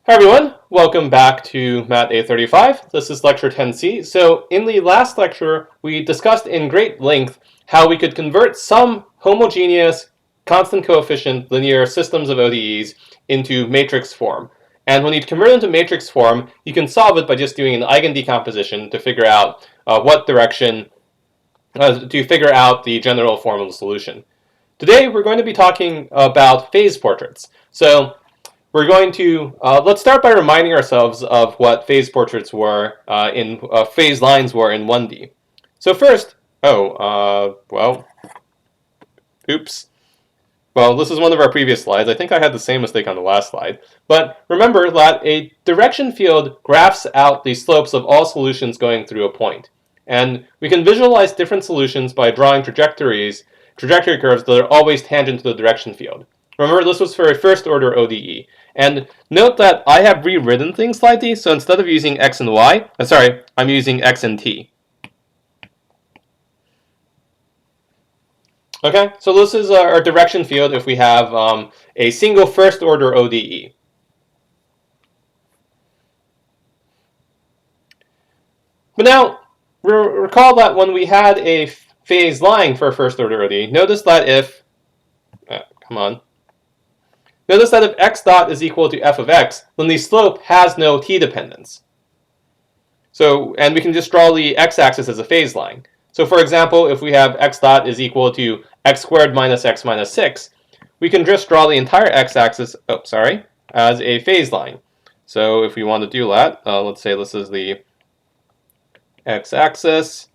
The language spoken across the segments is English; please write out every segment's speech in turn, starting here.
Hi everyone, welcome back to MATA35. This is lecture 10C. So in the last lecture, we discussed in great length how we could convert some homogeneous, constant coefficient linear systems of ODEs into matrix form. And when you convert them to matrix form, you can solve it by just doing an eigendecomposition to figure out what direction, to figure out the general form of the solution. Today we're going to be talking about phase portraits. So we're going to, let's start by reminding ourselves of what phase portraits were, phase lines were in 1D. So first, oops. Well, this is one of our previous slides. I think I had the same mistake on the last slide. But remember that a direction field graphs out the slopes of all solutions going through a point. And we can visualize different solutions by drawing trajectory curves that are always tangent to the direction field. Remember, this was for a first order ODE. And note that I have rewritten things slightly, so instead of using x and y, I'm using x and t. Okay, so this is our direction field if we have a single first order ODE. But now, recall that when we had a phase line for a first order ODE, notice that if x dot is equal to f of x, then the slope has no t dependence. So, and we can just draw the x-axis as a phase line. So for example, if we have x dot is equal to x squared minus x minus 6, we can just draw the entire x-axis, as a phase line. So if we want to do that, let's say this is the x-axis.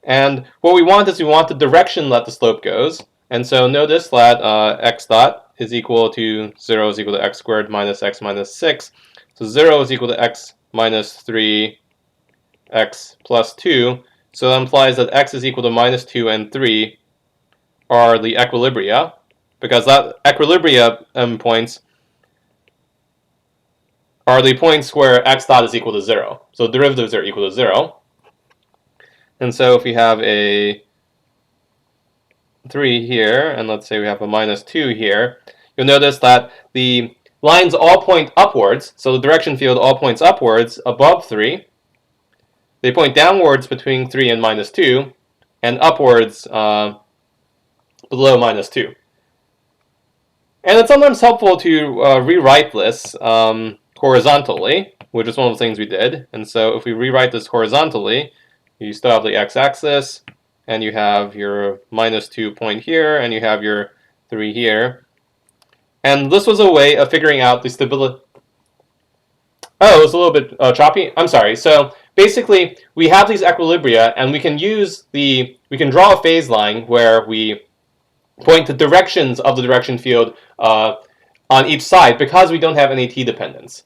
And what we want is we want the direction that the slope goes. And so notice that x dot is equal to 0 is equal to x squared minus x minus 6. So 0 is equal to x minus 3, x plus 2. So that implies that x is equal to minus 2 and 3 are the equilibria, because that equilibria points are the points where x dot is equal to 0. So derivatives are equal to 0. And so if we have a 3 here, and let's say we have a minus 2 here, you'll notice that the lines all point upwards, so the direction field all points upwards above 3. They point downwards between 3 and minus 2, and upwards below minus 2. And it's sometimes helpful to rewrite this horizontally, which is one of the things we did. And so if we rewrite this horizontally, you still have the x-axis, and you have your minus 2 point here, and you have your 3 here. And this was a way of figuring out the stability. Oh, it was a little bit choppy. I'm sorry. So basically, we have these equilibria, and we can draw a phase line where we point the directions of the direction field on each side because we don't have any t dependence.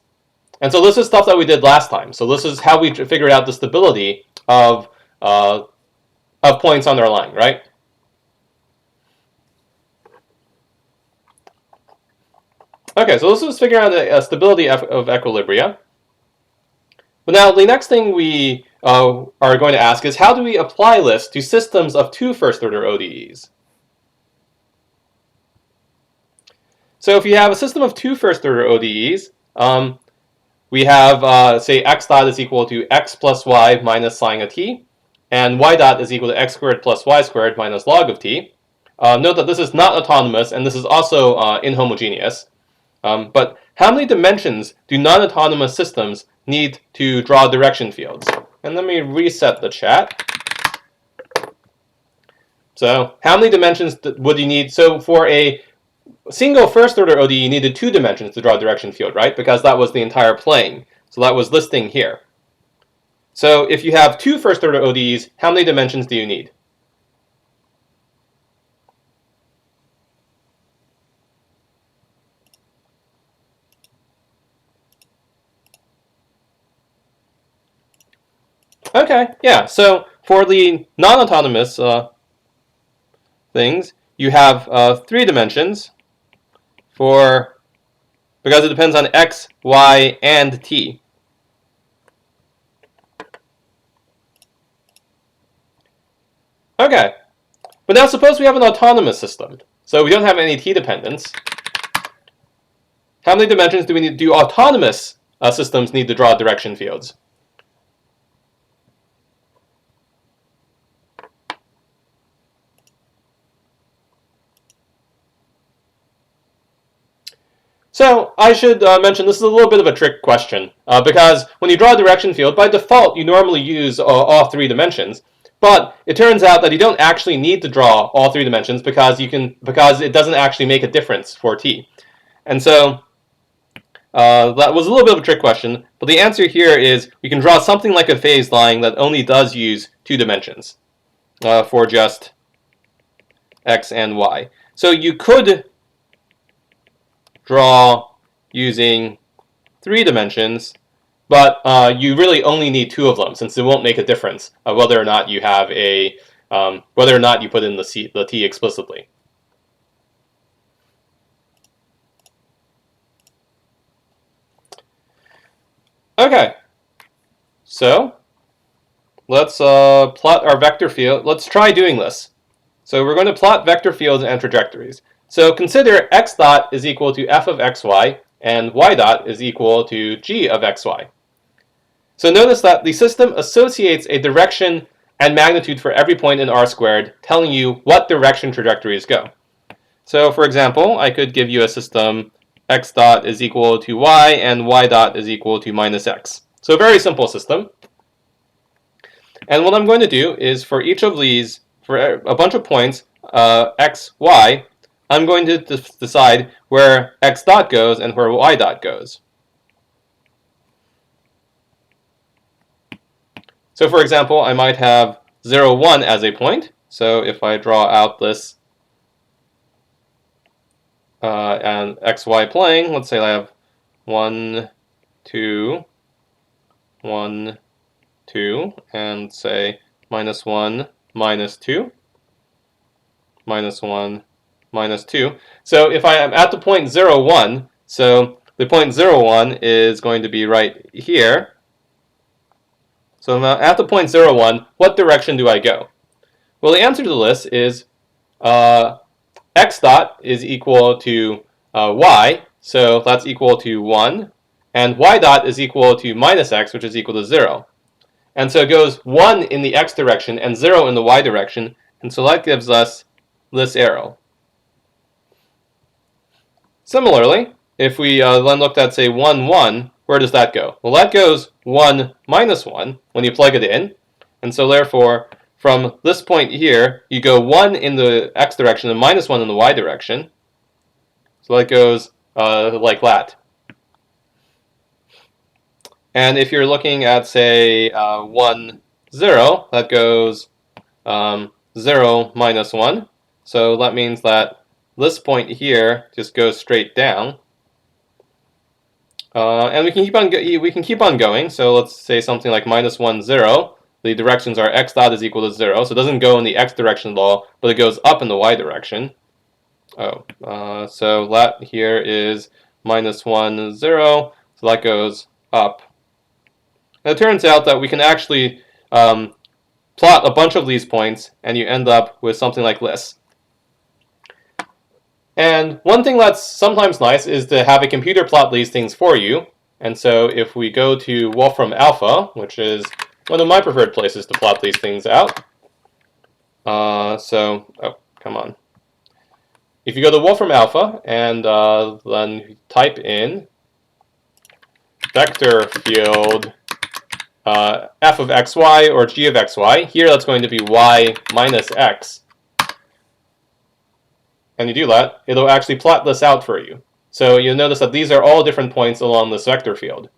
And so this is stuff that we did last time. So this is how we figured out the stability of points on their line, right? Okay, so this was figuring out the stability of equilibria. But now the next thing we are going to ask is, how do we apply this to systems of two first-order ODEs? So if you have a system of two first-order ODEs, we have, say, x dot is equal to x plus y minus sine of t, and y dot is equal to x squared plus y squared minus log of t. Note that this is not autonomous, and this is also inhomogeneous. But how many dimensions do non-autonomous systems need to draw direction fields? And let me reset the chat. So how many dimensions would you need? So for a single first-order ODE, you needed 2 dimensions to draw a direction field, right? Because that was the entire plane. So that was this thing here. So if you have 2 first-order ODEs, how many dimensions do you need? Okay, yeah. So for the non-autonomous things, you have 3 dimensions because it depends on x, y, and t. Okay, but now suppose we have an autonomous system. So we don't have any t dependence. How many dimensions do we need? Do autonomous systems need to draw direction fields? So I should mention this is a little bit of a trick question because when you draw a direction field, by default you normally use all 3 dimensions. But it turns out that you don't actually need to draw all 3 dimensions because it doesn't actually make a difference for t. And so that was a little bit of a trick question, but the answer here is you can draw something like a phase line that only does use 2 dimensions for just x and y. So you could draw using 3 dimensions, but you really only need 2 of them, since it won't make a difference whether or not you have whether or not you put in the t explicitly. Okay, so let's plot our vector field. Let's try doing this. So we're going to plot vector fields and trajectories. So consider x dot is equal to f of xy and y dot is equal to g of xy. So notice that the system associates a direction and magnitude for every point in R squared, telling you what direction trajectories go. So for example, I could give you a system x dot is equal to y and y dot is equal to minus x. So a very simple system. And what I'm going to do is for each of these, for a bunch of points, x, y, I'm going to decide where x dot goes and where y dot goes. So for example, I might have 0, 1 as a point. So if I draw out this and xy plane, let's say I have 1, 2, 1, 2, and say minus 1, minus 2, minus 1, minus 2. So if I am at the point 0, 1, so the point 0, 1 is going to be right here. So I'm at the point 0, 1, what direction do I go? Well, the answer to this is x dot is equal to y, so that's equal to 1, and y dot is equal to minus x, which is equal to 0. And so it goes 1 in the x direction and 0 in the y direction, and so that gives us this arrow. Similarly, if we then looked at, say, 1, 1, where does that go? Well, that goes 1, minus 1 when you plug it in, and so therefore, from this point here, you go 1 in the x direction and minus 1 in the y direction. So that goes like that. And if you're looking at, say, 1, 0, that goes 0, minus 1. So that means that this point here just goes straight down. And we can keep on going. So let's say something like minus 1, 0. The directions are x dot is equal to 0. So it doesn't go in the x direction at all, but it goes up in the y direction. So that here is minus 1, 0. So that goes up. And it turns out that we can actually plot a bunch of these points, and you end up with something like this. And one thing that's sometimes nice is to have a computer plot these things for you. And so if we go to Wolfram Alpha, which is one of my preferred places to plot these things out. Come on. If you go to Wolfram Alpha and then type in vector field f of xy or g of xy, here that's going to be y minus x. And you do that, it'll actually plot this out for you. So you'll notice that these are all different points along this vector field.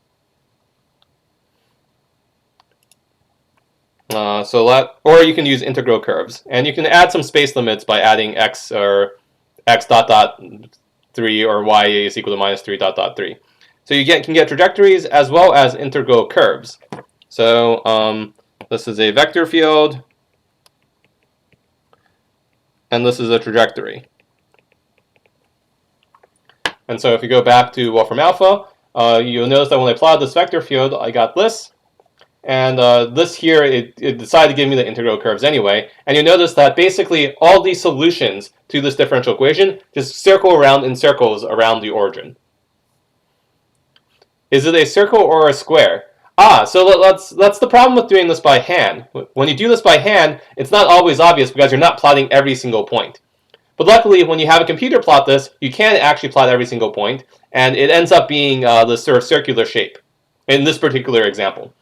Or you can use integral curves, and you can add some space limits by adding x or x dot dot 3 or y is equal to minus 3 dot dot 3. So you can get trajectories as well as integral curves. So this is a vector field, and this is a trajectory. And so if you go back to Wolfram Alpha, you'll notice that when I plotted this vector field, I got this. And this here, it decided to give me the integral curves anyway. And you'll notice that basically all these solutions to this differential equation just circle around in circles around the origin. Is it a circle or a square? So that's the problem with doing this by hand. When you do this by hand, it's not always obvious because you're not plotting every single point. But luckily, when you have a computer plot this, you can actually plot every single point, and it ends up being this sort of circular shape in this particular example.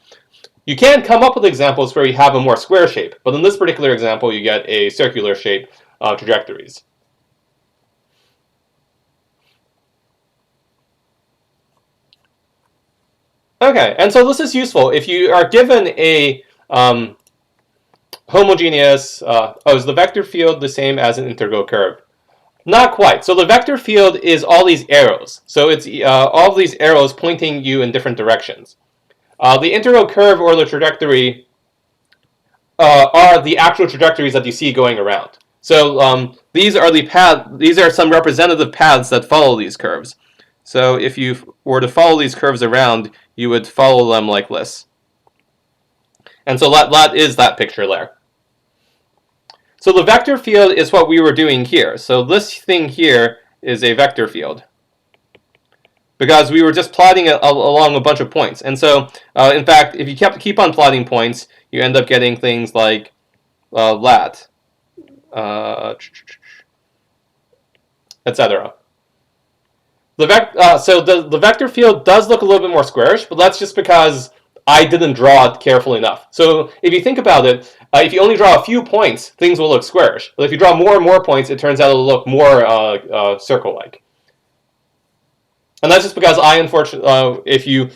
You can come up with examples where you have a more square shape, but in this particular example, you get a circular shape trajectories. Okay, and so this is useful if you are given a homogeneous. Is the vector field the same as an integral curve? Not quite. So the vector field is all these arrows. So it's all these arrows pointing you in different directions. The integral curve or the trajectory are the actual trajectories that you see going around. So these are the path. These are some representative paths that follow these curves. So if you were to follow these curves around, you would follow them like this. And so that is that picture there. So the vector field is what we were doing here. So this thing here is a vector field, because we were just plotting it along a bunch of points. And so, in fact, if you keep on plotting points, you end up getting things like lat, etc. So the vector field does look a little bit more squarish, but that's just because I didn't draw it carefully enough. So if you think about it, if you only draw a few points, things will look squarish. But if you draw more and more points, it turns out it'll look more circle-like. And that's just because unfortunately, if you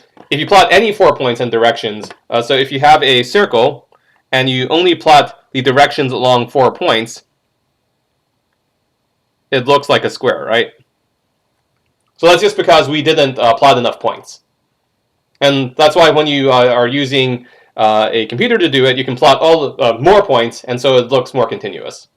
plot any 4 points and directions, so if you have a circle and you only plot the directions along 4 points, it looks like a square, right? So that's just because we didn't plot enough points. And that's why when you are using a computer to do it, you can plot all more points, and so it looks more continuous.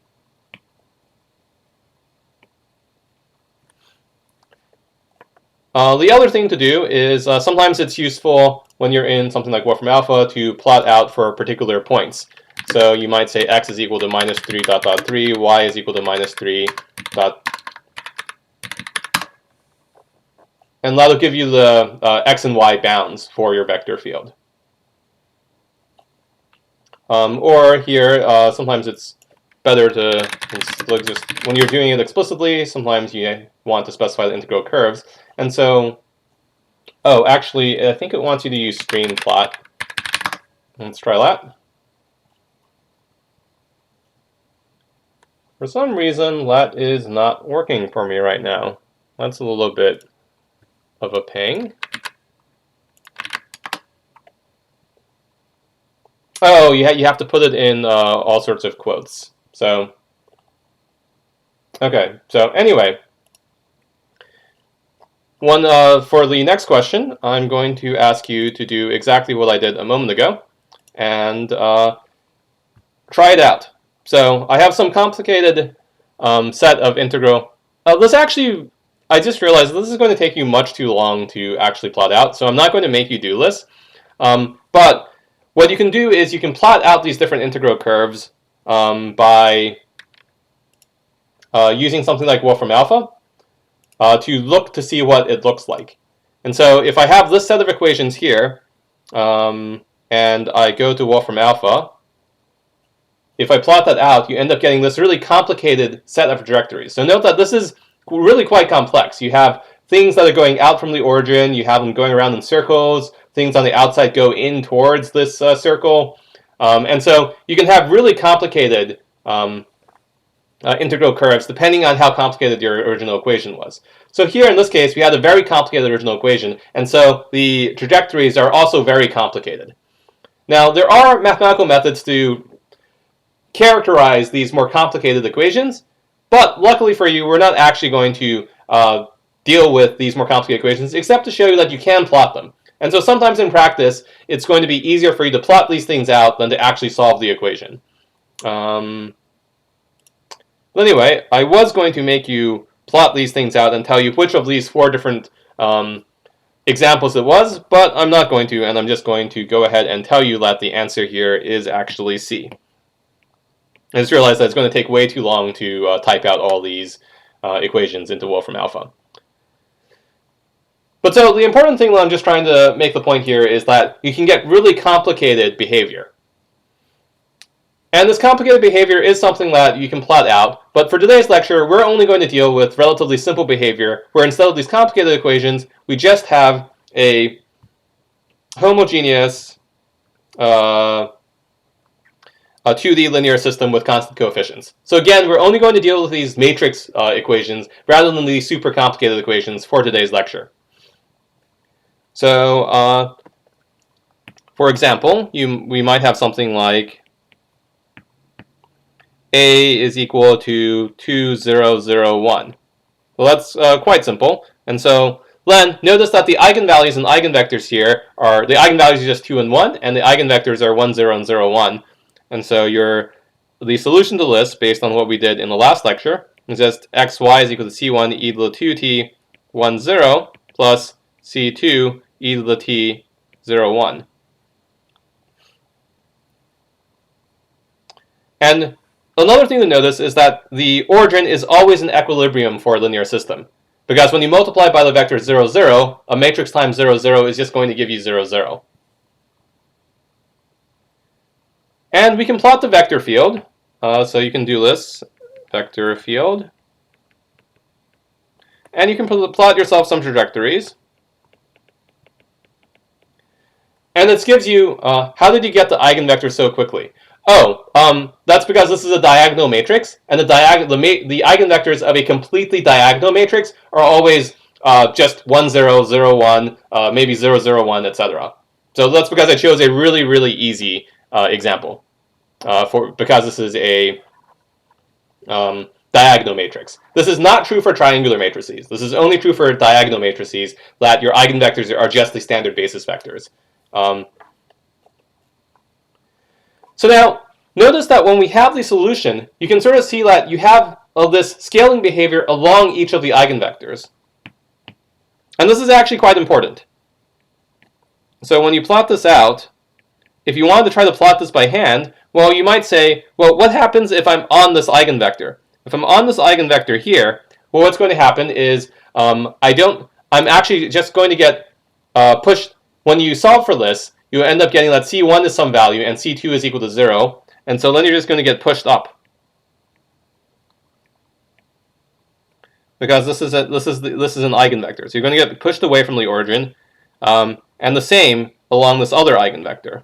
The other thing to do is sometimes it's useful when you're in something like Wolfram Alpha to plot out for particular points. So you might say x is equal to minus 3 dot dot 3, y is equal to minus 3 dot. And that'll give you the x and y bounds for your vector field. Or here, sometimes it's better to just when you're doing it explicitly, sometimes you want to specify the integral curves. And so, actually, I think it wants you to use stream plot. Let's try that. For some reason, lat is not working for me right now. That's a little bit of a ping. Oh, you have to put it in all sorts of quotes. So, okay. So anyway, for the next question, I'm going to ask you to do exactly what I did a moment ago, and try it out. So I have some complicated set of integral. This actually, I just realized this is going to take you much too long to actually plot out, so I'm not going to make you do this. But what you can do is you can plot out these different integral curves by using something like Wolfram Alpha to look to see what it looks like. And so if I have this set of equations here, and I go to Wolfram Alpha, if I plot that out, you end up getting this really complicated set of trajectories. So note that this is really quite complex. You have things that are going out from the origin, you have them going around in circles, things on the outside go in towards this circle. And so you can have really complicated integral curves depending on how complicated your original equation was. So here in this case, we had a very complicated original equation, and so the trajectories are also very complicated. Now, there are mathematical methods to characterize these more complicated equations, but luckily for you, we're not actually going to deal with these more complicated equations, except to show you that you can plot them. And so sometimes in practice, it's going to be easier for you to plot these things out than to actually solve the equation. But anyway, I was going to make you plot these things out and tell you which of these 4 different examples it was, but I'm not going to, and I'm just going to go ahead and tell you that the answer here is actually C. I just realized that it's going to take way too long to type out all these equations into Wolfram Alpha. But so the important thing that I'm just trying to make the point here is that you can get really complicated behavior. And this complicated behavior is something that you can plot out, but for today's lecture, we're only going to deal with relatively simple behavior, where instead of these complicated equations, we just have a homogeneous 2D linear system with constant coefficients. So again, we're only going to deal with these matrix equations rather than these super complicated equations for today's lecture. So, for example, we might have something like A is equal to 2, 0, 0, 1. Well, that's quite simple. And so then notice that the eigenvalues and eigenvectors here are, the eigenvalues are just 2 and 1, and the eigenvectors are 1, 0, and 0, 1. And so the solution to this, based on what we did in the last lecture, is just xy is equal to c1 e to the 2t 1, 0 plus c2 e to the t 0, 1. And another thing to notice is that the origin is always in equilibrium for a linear system. Because when you multiply by the vector 0, 0, a matrix times 0, 0 is just going to give you 0, 0. And we can plot the vector field. So you can do this, vector field. And you can plot yourself some trajectories. And this gives you, how did you get the eigenvector so quickly? Oh, that's because this is a diagonal matrix, and the eigenvectors of a completely diagonal matrix are always just 1, 0, 0, 1, maybe 0, 0, 1, etc. So that's because I chose a really, really easy example, because this is a diagonal matrix. This is not true for triangular matrices. This is only true for diagonal matrices, that your eigenvectors are just the standard basis vectors. So now, notice that when we have the solution, you can sort of see that you have this scaling behavior along each of the eigenvectors. And this is actually quite important. So when you plot this out, if you wanted to try to plot this by hand, well, you might say, well, what happens if I'm on this eigenvector? If I'm on this eigenvector here, well, what's going to happen is I'm actually just going to get pushed. When you solve for this, you end up getting that c1 is some value and c2 is equal to 0. And so then you're just going to get pushed up. Because this is an eigenvector. So you're going to get pushed away from the origin. And the same along this other eigenvector.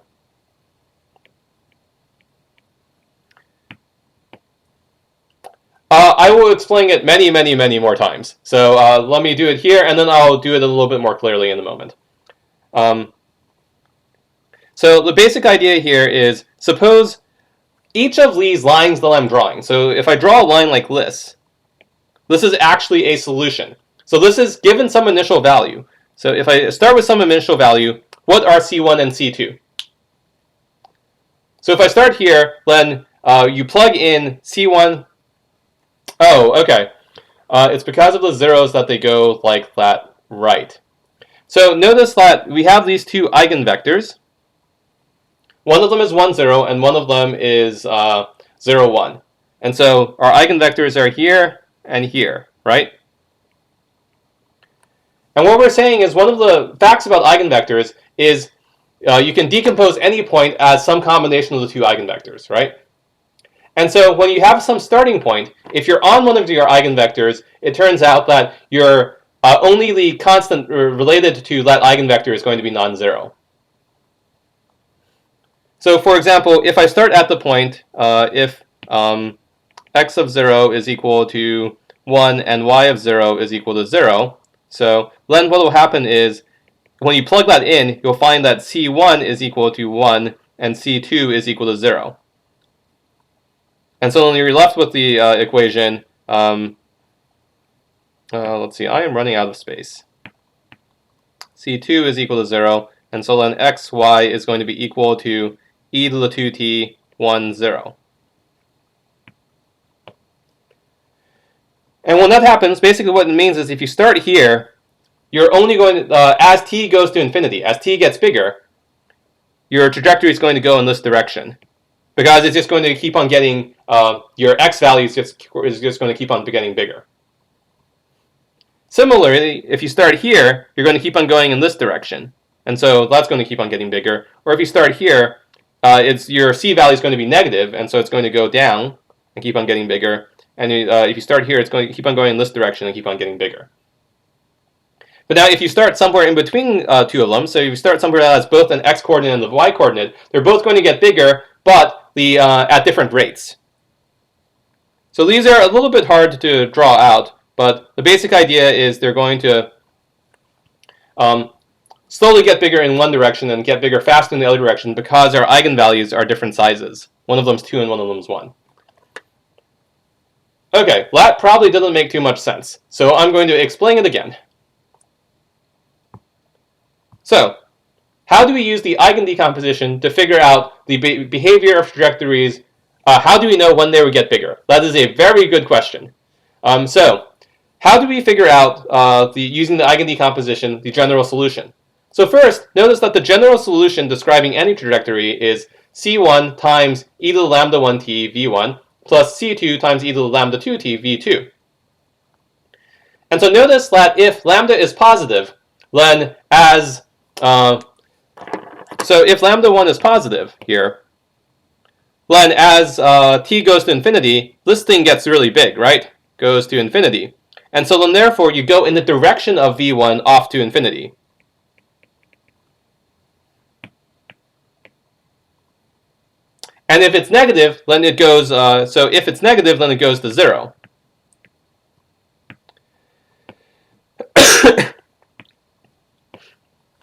I will explain it many, many, many more times. So let me do it here, and then I'll do it a little bit more clearly in a moment. So the basic idea here is, suppose each of these lines that I'm drawing, so if I draw a line like this is actually a solution. So this is given some initial value. So if I start with some initial value, what are c1 and c2? So if I start here, then you plug in c1. Oh, okay. It's because of the zeros that they go like that, right. So notice that we have these two eigenvectors. One of them is 1, 0, and one of them is 0, 1. And so our eigenvectors are here and here, right? And what we're saying is one of the facts about eigenvectors is you can decompose any point as some combination of the two eigenvectors, right? And so when you have some starting point, if you're on one of your eigenvectors, it turns out that your only the constant related to that eigenvector is going to be non-zero. So for example, if I start at the point, if x of 0 is equal to 1 and y of 0 is equal to 0, so then what will happen is, when you plug that in, you'll find that c1 is equal to 1 and c2 is equal to 0. And so then you're left with the equation, let's see, I am running out of space. c2 is equal to 0, and so then xy is going to be equal to e to the 2t 1, 0. And when that happens, basically what it means is if you start here, you're only going to, as t goes to infinity, as t gets bigger, your trajectory is going to go in this direction. Because it's just going to keep on getting, your x value is just going to keep on getting bigger. Similarly, if you start here, you're going to keep on going in this direction. And so that's going to keep on getting bigger. Or if you start here, your C value is going to be negative, and so it's going to go down and keep on getting bigger. And if you start here, it's going to keep on going in this direction and keep on getting bigger. But now if you start somewhere in between two of them, so if you start somewhere that has both an x-coordinate and the y-coordinate, they're both going to get bigger, but at different rates. So these are a little bit hard to draw out, but the basic idea is they're going to slowly get bigger in one direction and get bigger faster in the other direction because our eigenvalues are different sizes. One of them is 2 and one of them is 1. Okay, that probably doesn't make too much sense, so I'm going to explain it again. So, how do we use the eigendecomposition to figure out the behavior of trajectories? How do we know when they would get bigger? That is a very good question. So, how do we figure out, using the eigendecomposition, the general solution? So first, notice that the general solution describing any trajectory is c1 times e to the lambda 1t v1 plus c2 times e to the lambda 2t v2. And so notice that if lambda is positive, then if lambda 1 is positive here, then as t goes to infinity, this thing gets really big, right? Goes to infinity. And so then therefore you go in the direction of v1 off to infinity. And if it's negative, then it goes, so if it's negative, then it goes to 0.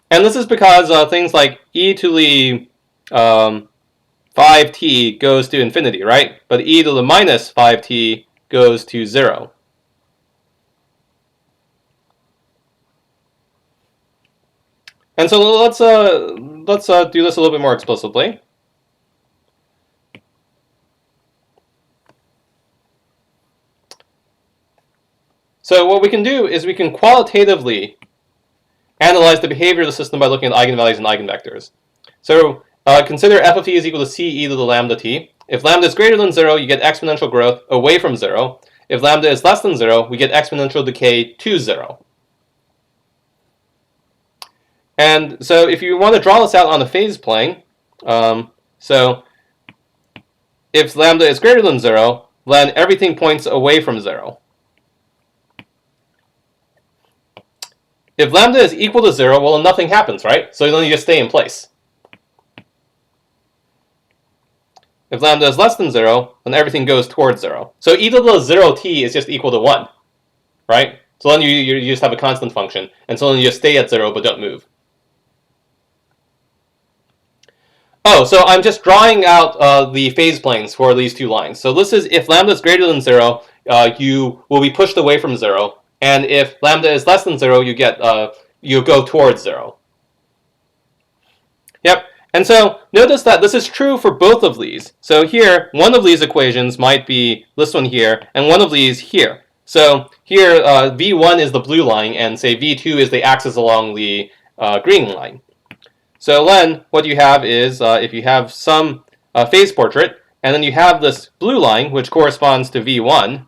And this is because things like e to the 5t goes to infinity, right? But e to the minus 5t goes to 0. And so let's do this a little bit more explicitly. So what we can do is we can qualitatively analyze the behavior of the system by looking at eigenvalues and eigenvectors. So consider f of t is equal to c e to the lambda t. If lambda is greater than 0, you get exponential growth away from 0. If lambda is less than 0, we get exponential decay to 0. And so if you want to draw this out on a phase plane, so if lambda is greater than 0, then everything points away from 0. If lambda is equal to 0, well, then nothing happens, right? So then you just stay in place. If lambda is less than 0, then everything goes towards 0. So e to the 0t is just equal to 1, right? So then you just have a constant function, and so then you just stay at 0 but don't move. Oh, so I'm just drawing out the phase planes for these two lines. So this is if lambda is greater than 0, you will be pushed away from 0. And if lambda is less than 0, you go towards 0. Yep. And so notice that this is true for both of these. So here, one of these equations might be this one here, and one of these here. So here, v1 is the blue line, and say v2 is the axis along the green line. So then what you have is, if you have some phase portrait, and then you have this blue line, which corresponds to v1,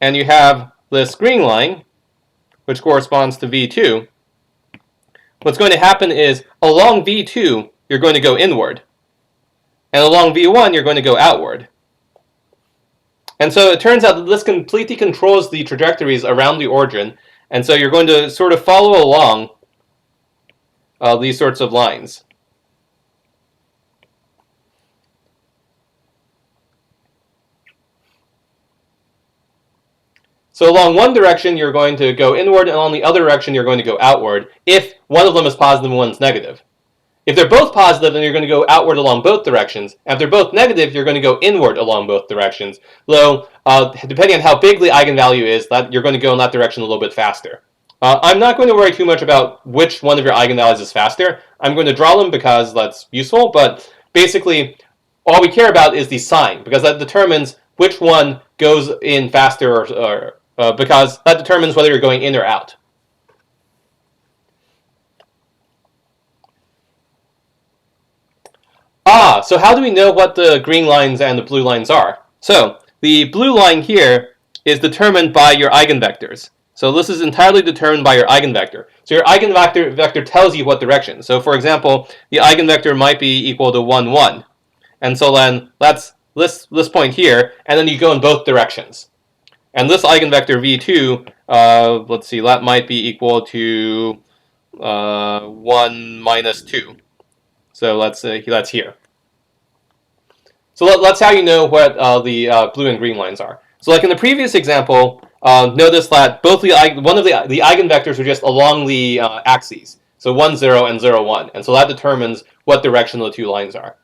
and you have this green line, which corresponds to v2, what's going to happen is along v2, you're going to go inward. And along v1, you're going to go outward. And so it turns out that this completely controls the trajectories around the origin. And so you're going to sort of follow along these sorts of lines. So along one direction, you're going to go inward, and along the other direction, you're going to go outward, if one of them is positive and one's negative. If they're both positive, then you're going to go outward along both directions. And if they're both negative, you're going to go inward along both directions. Though, depending on how big the eigenvalue is, that you're going to go in that direction a little bit faster. I'm not going to worry too much about which one of your eigenvalues is faster. I'm going to draw them because that's useful, but basically, all we care about is the sign, because that determines which one goes in faster because that determines whether you're going in or out. So how do we know what the green lines and the blue lines are? So the blue line here is determined by your eigenvectors. So this is entirely determined by your eigenvector. So your eigenvector tells you what direction. So for example, the eigenvector might be equal to 1, 1. And so then that's this point here, and then you go in both directions. And this eigenvector v2, let's see, that might be equal to 1 minus 2. So that's here. So that's how you know what the blue and green lines are. So like in the previous example, notice that both the eigenvectors are just along the axes. So 1, 0 and 0, 1. And so that determines what direction the two lines are.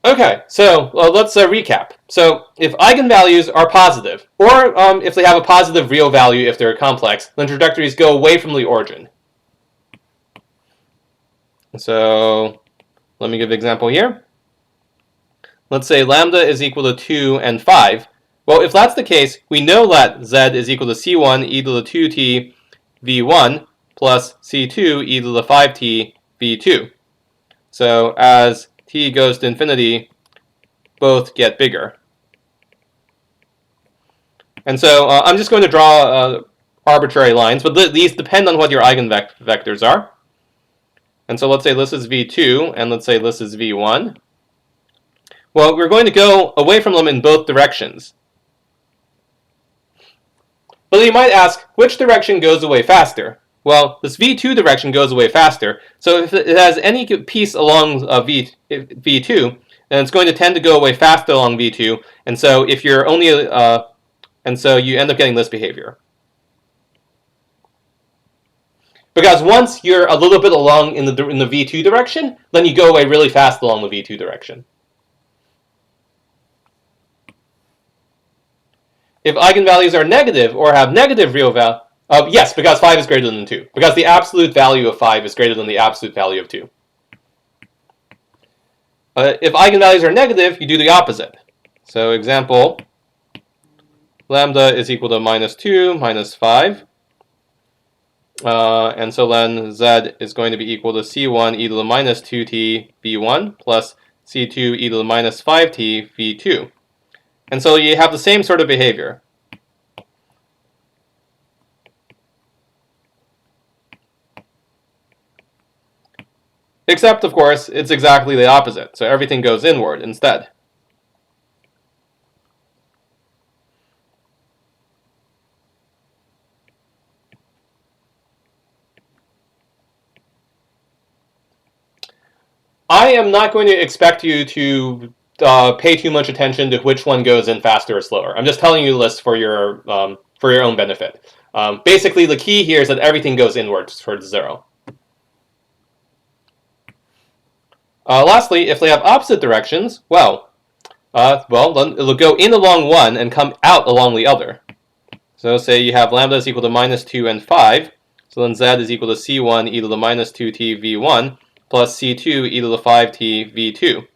Okay, so let's recap. So if eigenvalues are positive, or if they have a positive real value if they're complex, then trajectories go away from the origin. So let me give an example here. Let's say lambda is equal to 2 and 5. Well, if that's the case, we know that z is equal to c1 e to the 2t v1 plus c2 e to the 5t v2. So as t goes to infinity, both get bigger. And so I'm just going to draw arbitrary lines, but these depend on what your eigenvectors are. And so let's say this is v2, and let's say this is v1. Well, we're going to go away from them in both directions. But you might ask, which direction goes away faster? Well, this v2 direction goes away faster, so if it has any piece along v2, then it's going to tend to go away faster along v2, and so if you're only, and so you end up getting this behavior. Because once you're a little bit along in the v2 direction, then you go away really fast along the v2 direction. If eigenvalues are negative or have negative real value, yes, because 5 is greater than 2. Because the absolute value of 5 is greater than the absolute value of 2. If eigenvalues are negative, you do the opposite. So example, lambda is equal to minus 2 minus 5. And so then z is going to be equal to c1 e to the minus 2t v1 plus c2 e to the minus 5t v2. And so you have the same sort of behavior. Except, of course, it's exactly the opposite. So everything goes inward instead. I am not going to expect you to pay too much attention to which one goes in faster or slower. I'm just telling you the list for your own benefit. Basically, the key here is that everything goes inwards towards 0. Lastly, if they have opposite directions, well, then it'll go in along one and come out along the other. So say you have lambda is equal to minus 2 and 5. So then z is equal to c1 e to the minus 2t v1 plus c2 e to the 5t v2.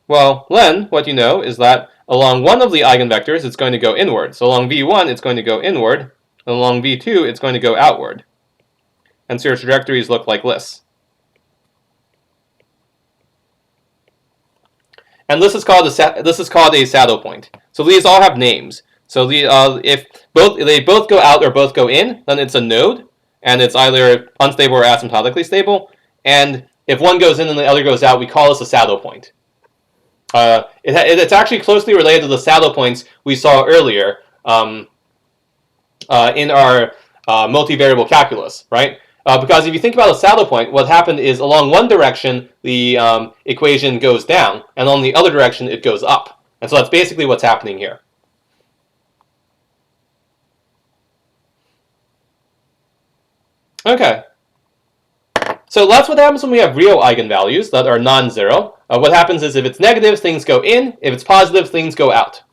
Well, then what you know is that along one of the eigenvectors, it's going to go inward. So along v1, it's going to go inward. And along v2, it's going to go outward. And so your trajectories look like this. And this is called a saddle point. So these all have names. So if they both go out or both go in, then it's a node, and it's either unstable or asymptotically stable. And if one goes in and the other goes out, we call this a saddle point. It's actually closely related to the saddle points we saw earlier in our multivariable calculus, right? Because if you think about a saddle point, what happened is along one direction the equation goes down, and along the other direction it goes up. And so that's basically what's happening here. Okay. So that's what happens when we have real eigenvalues that are non-zero. What happens is if it's negative, things go in. If it's positive, things go out.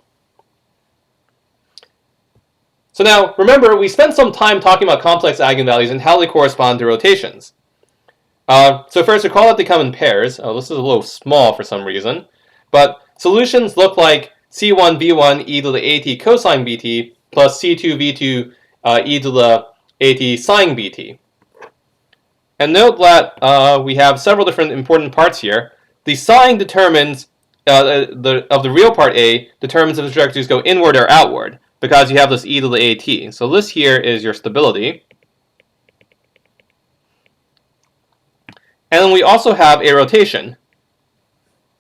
So now, remember, we spent some time talking about complex eigenvalues and how they correspond to rotations. So first, recall that they come in pairs. Oh, this is a little small for some reason. But solutions look like c1 v1 e to the at cosine bt plus c2 v2 e to the AT sine BT. And note that we have several different important parts here. The sine determines, of the real part A, determines if the trajectories go inward or outward, because you have this e to the AT. So this here is your stability. And then we also have a rotation.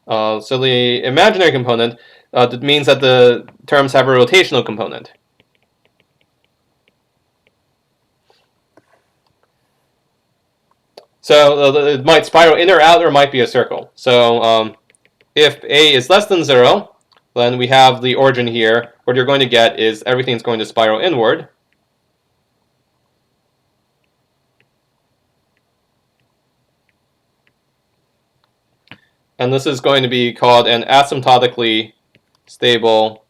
So the imaginary component means that the terms have a rotational component. So it might spiral in or out, or it might be a circle. So if A is less than 0, then we have the origin here. What you're going to get is everything's going to spiral inward. And this is going to be called an asymptotically stable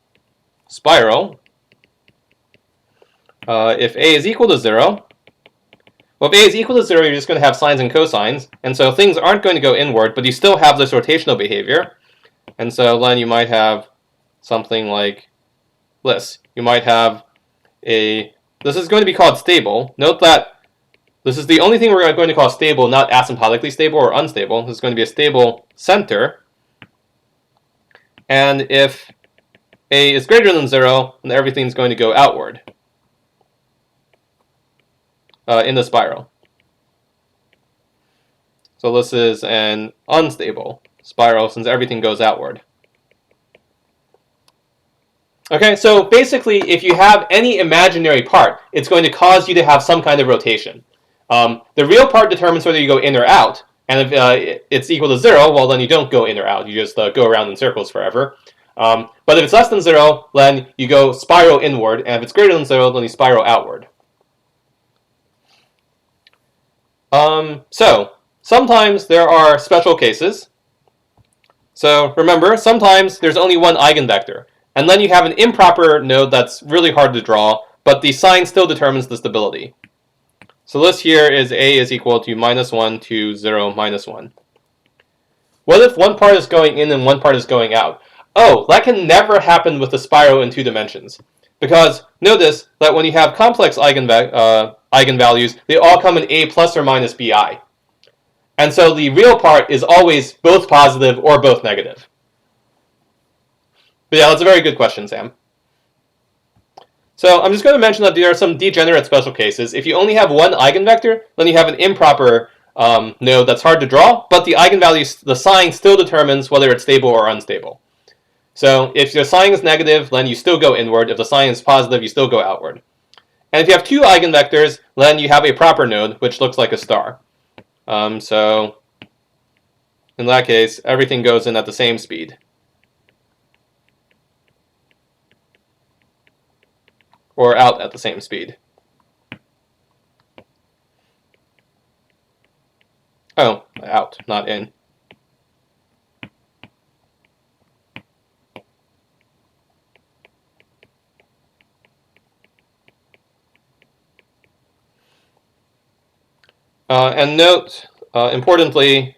spiral. If A is equal to 0, well, if A is equal to 0, you're just going to have sines and cosines. And so things aren't going to go inward, but you still have this rotational behavior. And so then you might have something like this. You might have this is going to be called stable. Note that this is the only thing we're going to call stable, not asymptotically stable or unstable. This is going to be a stable center. And if A is greater than 0, then everything's going to go outward in the spiral. So this is an unstable spiral since everything goes outward. Okay, so basically, if you have any imaginary part, it's going to cause you to have some kind of rotation. The real part determines whether you go in or out, and if it's equal to 0, well, then you don't go in or out. You just go around in circles forever. But if it's less than 0, then you go spiral inward, and if it's greater than 0, then you spiral outward. So sometimes there are special cases. So remember, sometimes there's only one eigenvector. And then you have an improper node that's really hard to draw, but the sign still determines the stability. So this here is A is equal to -1 to 0, -1. What if one part is going in and one part is going out? Oh, that can never happen with a spiral in 2 dimensions. Because notice that when you have complex eigenvalues, they all come in A plus or minus BI. And so the real part is always both positive or both negative. But yeah, that's a very good question, Sam. So I'm just going to mention that there are some degenerate special cases. If you only have one eigenvector, then you have an improper node that's hard to draw, but the eigenvalue, the sign still determines whether it's stable or unstable. So if your sign is negative, then you still go inward. If the sign is positive, you still go outward. And if you have 2 eigenvectors, then you have a proper node, which looks like a star. So in that case, everything goes in at the same speed. Or out at the same speed. Oh, out, not in. And note, importantly,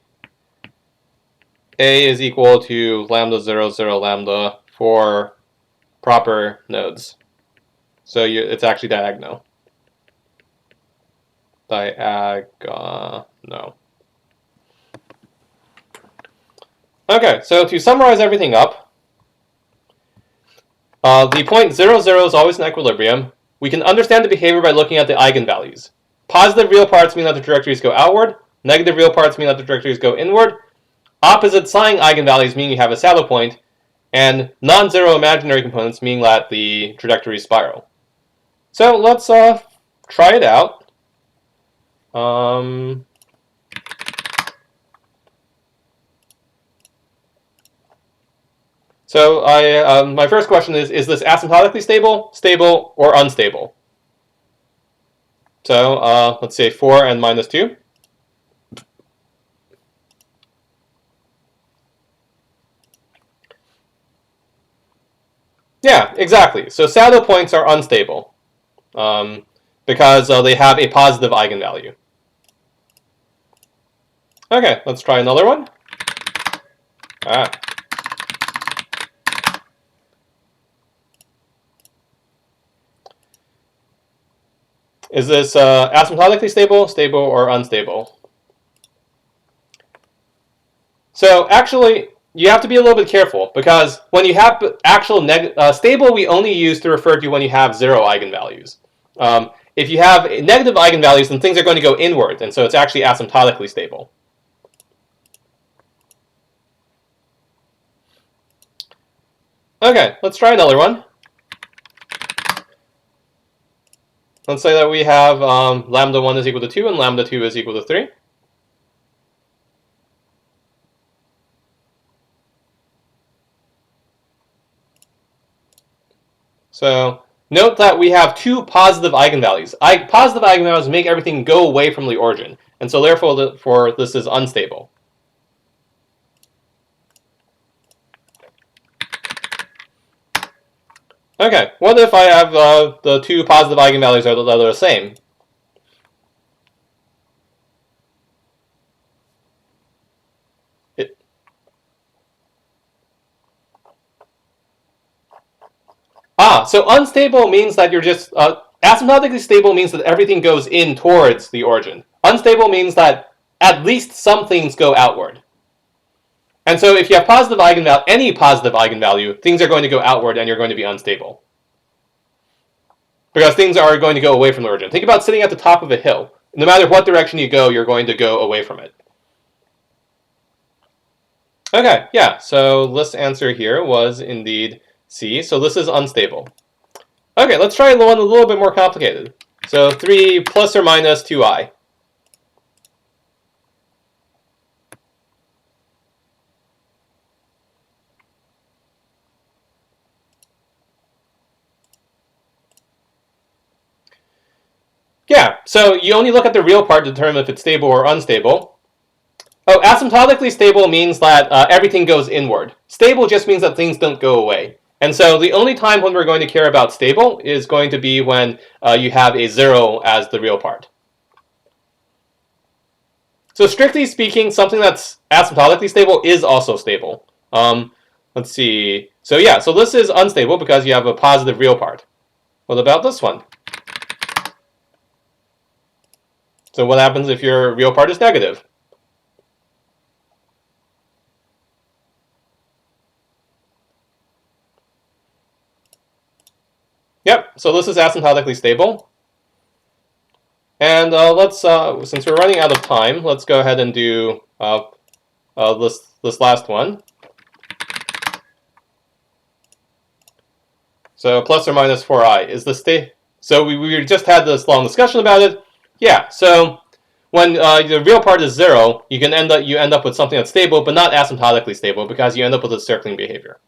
A is equal to lambda 0, 0, lambda for proper nodes. So it's actually diagonal. Diagonal. Okay, so to summarize everything up, the point 0, 0 is always in equilibrium. We can understand the behavior by looking at the eigenvalues. Positive real parts mean that the trajectories go outward. Negative real parts mean that the trajectories go inward. Opposite sign eigenvalues mean you have a saddle point. And non-zero imaginary components mean that the trajectories spiral. So let's try it out. So my first question is this asymptotically stable, stable, or unstable? So let's say 4 and -2. Yeah, exactly. So saddle points are unstable because they have a positive eigenvalue. Okay, let's try another one. Is this asymptotically stable, stable, or unstable? So actually, you have to be a little bit careful, because when you have actual stable, we only use to refer to when you have zero eigenvalues. If you have negative eigenvalues, then things are going to go inward, and so it's actually asymptotically stable. Okay, let's try another one. Let's say that we have lambda 1 is equal to 2 and lambda 2 is equal to 3. So note that we have two positive eigenvalues. Positive eigenvalues make everything go away from the origin, and so therefore this is unstable. Okay, what if I have the two positive eigenvalues are the same? So unstable means that you're just asymptotically stable means that everything goes in towards the origin. Unstable means that at least some things go outward. And so if you have positive eigenvalue, any positive eigenvalue, things are going to go outward and you're going to be unstable. Because things are going to go away from the origin. Think about sitting at the top of a hill. No matter what direction you go, you're going to go away from it. Okay, yeah, so this answer here was indeed C. So this is unstable. Okay, let's try one a little bit more complicated. So 3 plus or minus 2i. Yeah, so you only look at the real part to determine if it's stable or unstable. Oh, asymptotically stable means that everything goes inward. Stable just means that things don't go away. And so the only time when we're going to care about stable is going to be when you have a 0 as the real part. So strictly speaking, something that's asymptotically stable is also stable. Let's see. So yeah, so this is unstable because you have a positive real part. What about this one? So what happens if your real part is negative? Yep, so this is asymptotically stable. And let's, since we're running out of time, let's go ahead and do this last one. So plus or minus 4i is the state. So we just had this long discussion about it. Yeah, so when the real part is 0, you end up with something that's stable, but not asymptotically stable, because you end up with a circling behavior.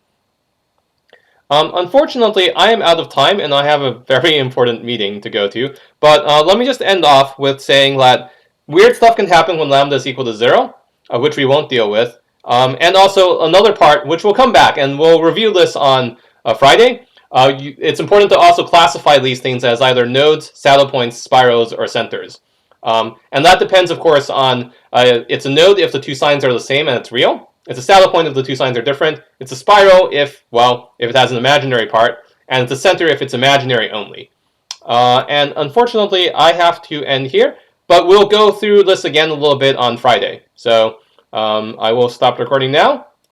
Unfortunately, I am out of time, and I have a very important meeting to go to. But let me just end off with saying that weird stuff can happen when lambda is equal to 0, which we won't deal with. And also another part, which will come back, and we'll review this on Friday. It's important to also classify these things as either nodes, saddle points, spirals, or centers. And that depends, of course, on it's a node if the two signs are the same and it's real. It's a saddle point if the two signs are different. It's a spiral if it has an imaginary part. And it's a center if it's imaginary only. And unfortunately, I have to end here. But we'll go through this again a little bit on Friday. So I will stop recording now.